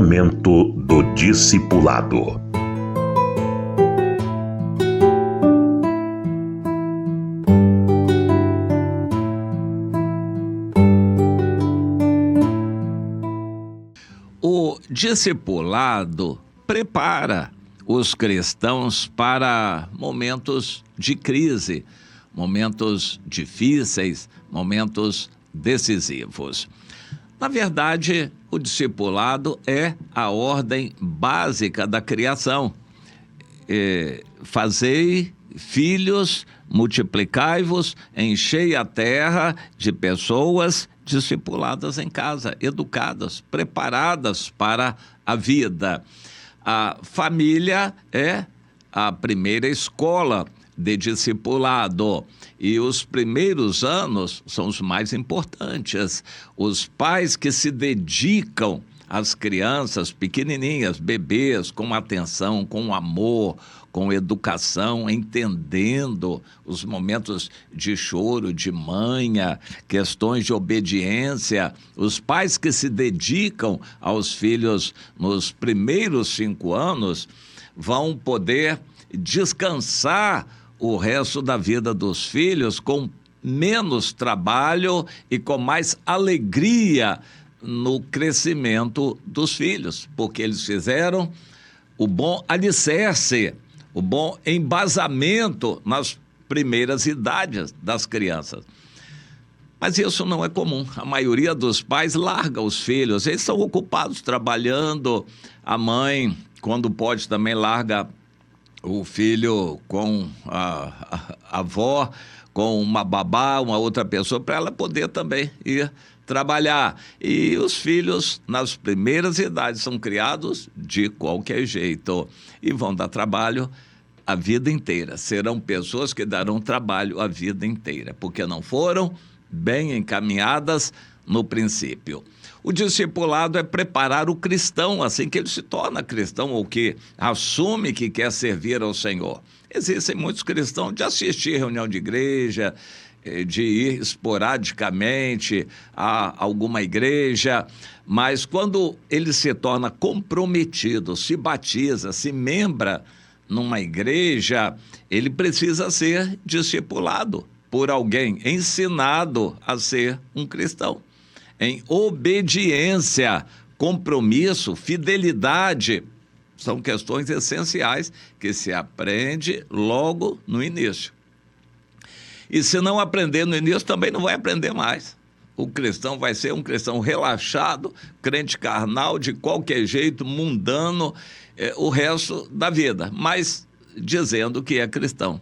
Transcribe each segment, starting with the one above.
Momento do Discipulado. O discipulado prepara os cristãos para momentos de crise, momentos difíceis, momentos decisivos. Na verdade, o discipulado é a ordem básica da criação. Fazei filhos, multiplicai-vos, enchei a terra de pessoas discipuladas em casa, educadas, preparadas para a vida. A família é a primeira escola de discipulado e os primeiros anos são os mais importantes. Os pais que se dedicam às crianças pequenininhas, bebês, com atenção, com amor, com educação, entendendo os momentos de choro, de manha, questões de obediência. Os pais que se dedicam aos filhos nos primeiros 5 anos vão poder descansar o resto da vida dos filhos com menos trabalho e com mais alegria no crescimento dos filhos, porque eles fizeram o bom alicerce, o bom embasamento nas primeiras idades das crianças. Mas isso não é comum. A maioria dos pais larga os filhos, eles são ocupados trabalhando. A mãe, quando pode, também larga o filho com a avó, com uma babá, uma outra pessoa, para ela poder também ir trabalhar. E os filhos, nas primeiras idades, são criados de qualquer jeito e vão dar trabalho a vida inteira. Serão pessoas que darão trabalho a vida inteira, porque não foram bem encaminhadas no princípio. O discipulado é preparar o cristão, assim que ele se torna cristão ou que assume que quer servir ao Senhor. Existem muitos cristãos de assistir reunião de igreja, de ir esporadicamente a alguma igreja, mas quando ele se torna comprometido, se batiza, se membra numa igreja, ele precisa ser discipulado por alguém, ensinado a ser um cristão. Em obediência, compromisso, fidelidade, são questões essenciais que se aprende logo no início. E se não aprender no início, também não vai aprender mais. O cristão vai ser um cristão relaxado, crente carnal, de qualquer jeito, mundano, o resto da vida, mas dizendo que é cristão.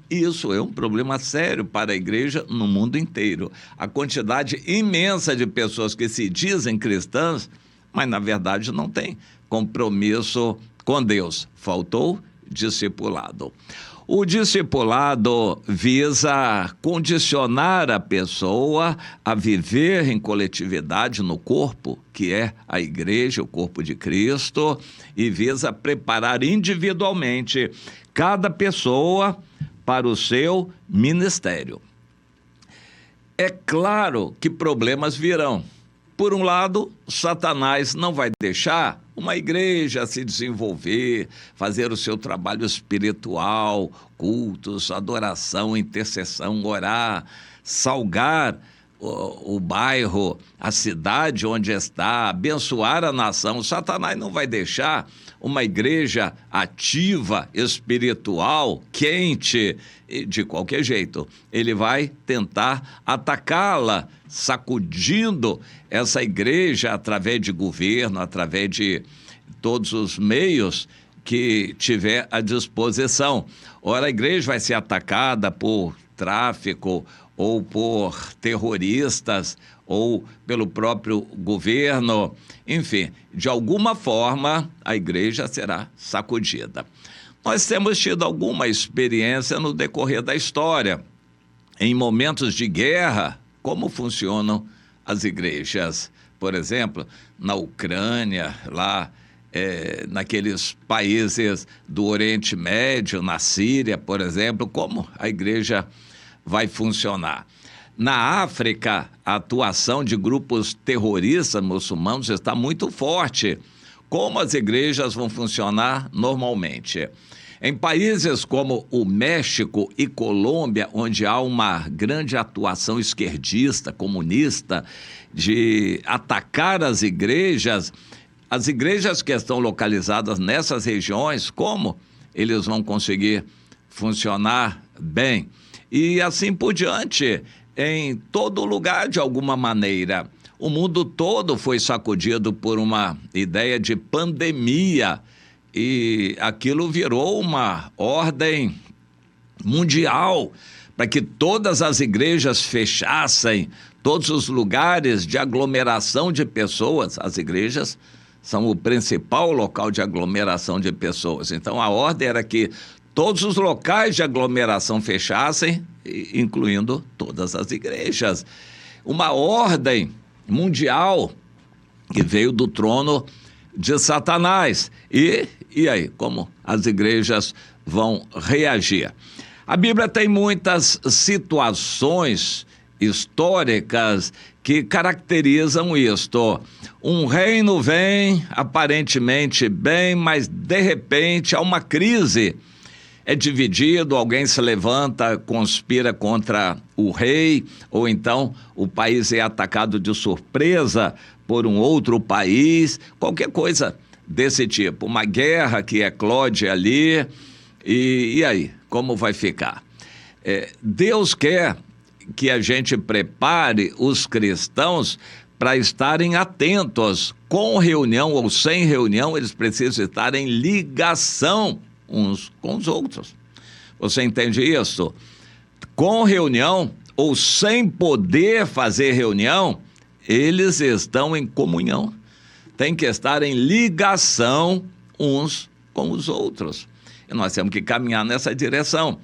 Isso é um problema sério para a igreja no mundo inteiro. A quantidade imensa de pessoas que se dizem cristãs, mas na verdade não tem compromisso com Deus. Faltou discipulado. O discipulado visa condicionar a pessoa a viver em coletividade no corpo, que é a igreja, o corpo de Cristo, e visa preparar individualmente cada pessoa para o seu ministério. É claro que problemas virão. Por um lado, Satanás não vai deixar uma igreja se desenvolver, fazer o seu trabalho espiritual, cultos, adoração, intercessão, orar, salgar o bairro, a cidade onde está, abençoar a nação. Satanás não vai deixar uma igreja ativa, espiritual, quente, de qualquer jeito. Ele vai tentar atacá-la, sacudindo essa igreja através de governo, através de todos os meios que tiver à disposição. Ora, a igreja vai ser atacada por tráfico, ou por terroristas, ou pelo próprio governo. Enfim, de alguma forma, a igreja será sacudida. Nós temos tido alguma experiência no decorrer da história. Em momentos de guerra, como funcionam as igrejas? Por exemplo, na Ucrânia, lá naqueles países do Oriente Médio, na Síria, por exemplo, como a igreja vai funcionar. Na África, a atuação de grupos terroristas muçulmanos está muito forte. como as igrejas vão funcionar normalmente. Em países como o México e Colômbia, onde há uma grande atuação esquerdista, comunista, de atacar as igrejas que estão localizadas nessas regiões, como eles vão conseguir funcionar bem? E assim por diante, em todo lugar, de alguma maneira. O mundo todo foi sacudido por uma ideia de pandemia, e aquilo virou uma ordem mundial para que todas as igrejas fechassem, todos os lugares de aglomeração de pessoas. As igrejas são o principal local de aglomeração de pessoas. Então, a ordem era que todos os locais de aglomeração fechassem, incluindo todas as igrejas. Uma ordem mundial que veio do trono de Satanás. E aí, como as igrejas vão reagir? A Bíblia tem muitas situações históricas que caracterizam isto. Um reino vem aparentemente bem, mas de repente há uma crise. É dividido, alguém se levanta, conspira contra o rei, ou então o país é atacado de surpresa por um outro país, qualquer coisa desse tipo. Uma guerra que eclode ali, e aí, como vai ficar? Deus quer que a gente prepare os cristãos para estarem atentos. Com reunião ou sem reunião, eles precisam estar em ligação uns com os outros. Você entende isso? Com reunião ou sem poder fazer reunião, eles estão em comunhão. Tem que estar em ligação uns com os outros. E nós temos que caminhar nessa direção.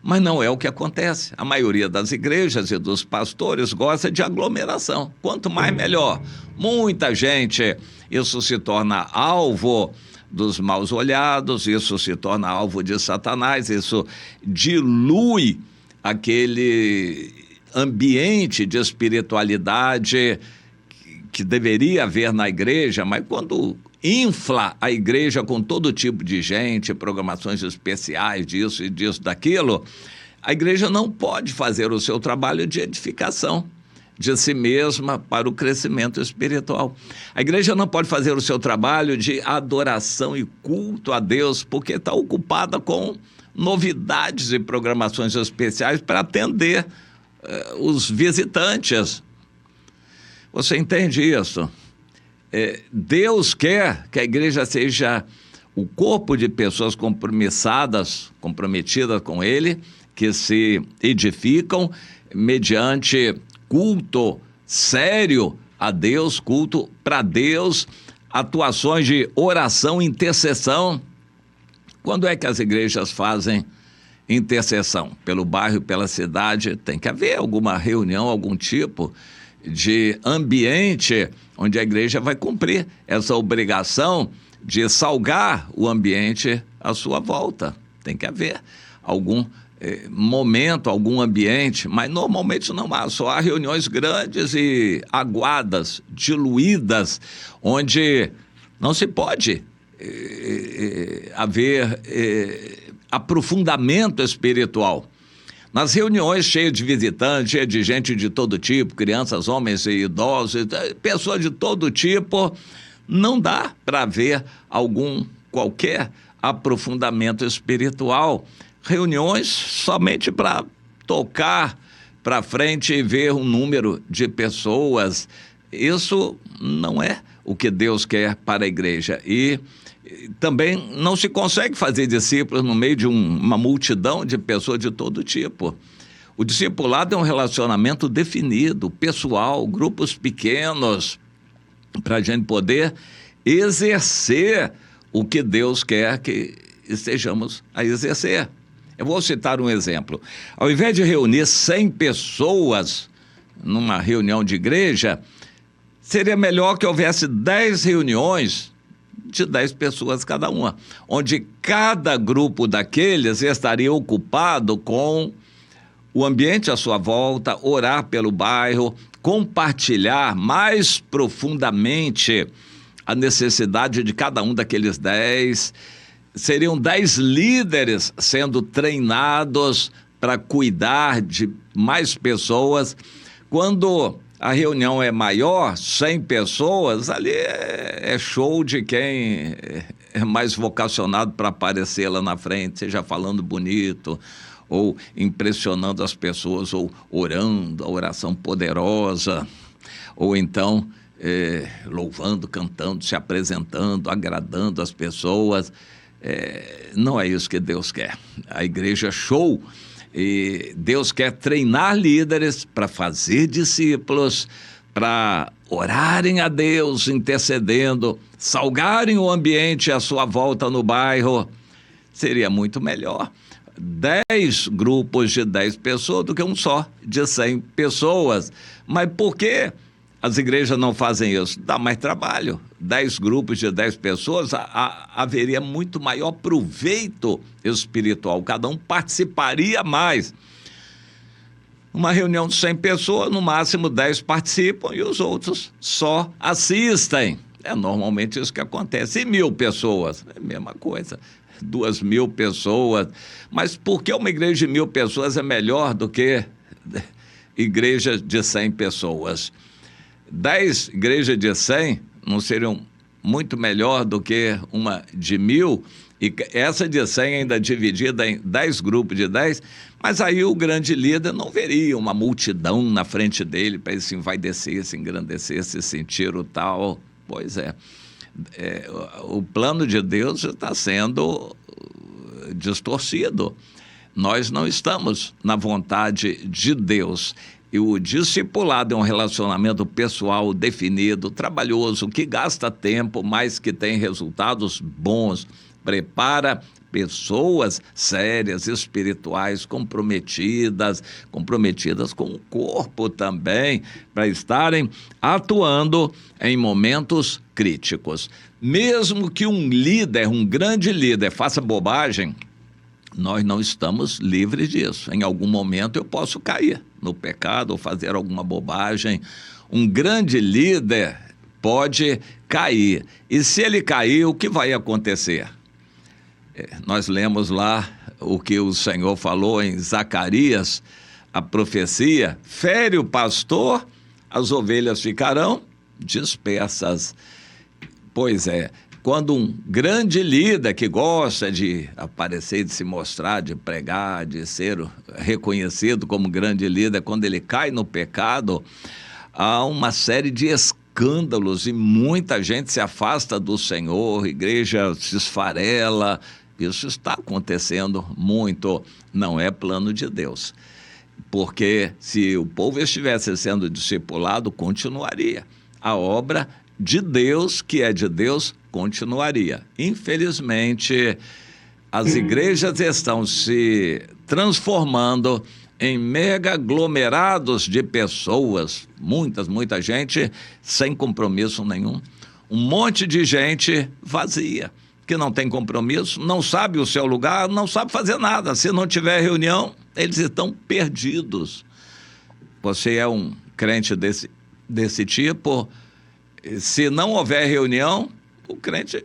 Mas não é o que acontece. A maioria das igrejas e dos pastores gosta de aglomeração. Quanto mais, melhor. Muita gente, isso se torna alvo dos maus olhados, isso se torna alvo de Satanás, isso dilui aquele ambiente de espiritualidade que deveria haver na igreja, mas quando infla a igreja com todo tipo de gente, programações especiais disso e disso, daquilo, a igreja não pode fazer o seu trabalho de edificação de si mesma para o crescimento espiritual. A igreja não pode fazer o seu trabalho de adoração e culto a Deus, porque está ocupada com novidades e programações especiais para atender os visitantes. Você entende isso? Deus quer que a igreja seja o corpo de pessoas comprometidas com Ele, que se edificam mediante culto sério a Deus, culto para Deus, atuações de oração e intercessão. Quando é que as igrejas fazem intercessão? Pelo bairro, pela cidade? Tem que haver alguma reunião, algum tipo de ambiente onde a igreja vai cumprir essa obrigação de salgar o ambiente à sua volta. Tem que haver algum momento, algum ambiente, mas normalmente não há, só há reuniões grandes e aguadas, diluídas, onde não se pode haver aprofundamento espiritual. Nas reuniões cheias de visitantes, cheias de gente de todo tipo, crianças, homens e idosos, pessoas de todo tipo, não dá para haver qualquer aprofundamento espiritual. Reuniões somente para tocar para frente e ver um número de pessoas. Isso não é o que Deus quer para a igreja. E também não se consegue fazer discípulos no meio de uma multidão de pessoas de todo tipo. O discipulado é um relacionamento definido, pessoal, grupos pequenos, para a gente poder exercer o que Deus quer que estejamos a exercer. Eu vou citar um exemplo. Ao invés de reunir 100 pessoas numa reunião de igreja, seria melhor que houvesse 10 reuniões de 10 pessoas cada uma, onde cada grupo daqueles estaria ocupado com o ambiente à sua volta, orar pelo bairro, compartilhar mais profundamente a necessidade de cada um daqueles 10. Seriam 10 líderes sendo treinados para cuidar de mais pessoas. Quando a reunião é maior, 100 pessoas, ali é show de quem é mais vocacionado para aparecer lá na frente, seja falando bonito, ou impressionando as pessoas, ou orando, a oração poderosa, ou então louvando, cantando, se apresentando, agradando as pessoas. Não é isso que Deus quer. A igreja é show. E Deus quer treinar líderes para fazer discípulos, para orarem a Deus, intercedendo, salgarem o ambiente à sua volta no bairro. Seria muito melhor 10 grupos de 10 pessoas do que um só de 100 pessoas. Mas por que as igrejas não fazem isso? Dá mais trabalho. 10 grupos de 10 pessoas, haveria muito maior proveito espiritual. Cada um participaria mais. Uma reunião de 100 pessoas, no máximo 10 participam e os outros só assistem. É normalmente isso que acontece. E 1.000 pessoas? É a mesma coisa. 2.000 pessoas. Mas por que uma igreja de 1.000 pessoas é melhor do que igreja de 100 pessoas? 10 igrejas de 100 não seriam muito melhor do que uma de 1.000, e essa de 100 ainda dividida em 10 grupos de 10, mas aí o grande líder não veria uma multidão na frente dele para ele se envaidecer, se engrandecer, se sentir o tal. Pois o plano de Deus está sendo distorcido. Nós não estamos na vontade de Deus. E o discipulado é um relacionamento pessoal definido, trabalhoso, que gasta tempo, mas que tem resultados bons. Prepara pessoas sérias, espirituais, comprometidas com o corpo também, para estarem atuando em momentos críticos. Mesmo que um líder, um grande líder, faça bobagem, nós não estamos livres disso. Em algum momento eu posso cair no pecado ou fazer alguma bobagem. Um grande líder pode cair. E se ele cair, o que vai acontecer? Nós lemos lá o que o Senhor falou em Zacarias, a profecia: fere o pastor, as ovelhas ficarão dispersas. Pois é. Quando um grande líder que gosta de aparecer, de se mostrar, de pregar, de ser reconhecido como grande líder, quando ele cai no pecado, há uma série de escândalos e muita gente se afasta do Senhor, a igreja se esfarela. Isso está acontecendo muito. Não é plano de Deus. Porque se o povo estivesse sendo discipulado, continuaria. A obra de Deus, que é de Deus, continuaria. Infelizmente, as igrejas estão se transformando em mega aglomerados de pessoas, muita gente sem compromisso nenhum, um monte de gente vazia, que não tem compromisso, não sabe o seu lugar, não sabe fazer nada. Se não tiver reunião, eles estão perdidos. Você é um crente desse tipo, se não houver reunião, o crente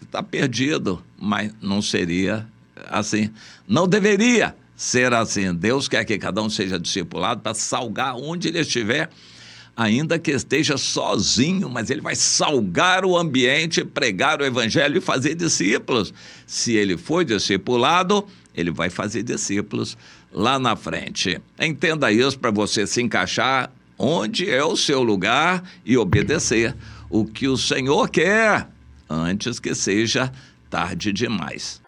está perdido, mas não seria assim. Não deveria ser assim. Deus quer que cada um seja discipulado para salgar onde ele estiver, ainda que esteja sozinho, mas ele vai salgar o ambiente, pregar o evangelho e fazer discípulos. Se ele for discipulado, ele vai fazer discípulos lá na frente. Entenda isso para você se encaixar onde é o seu lugar e obedecer o que o Senhor quer, antes que seja tarde demais.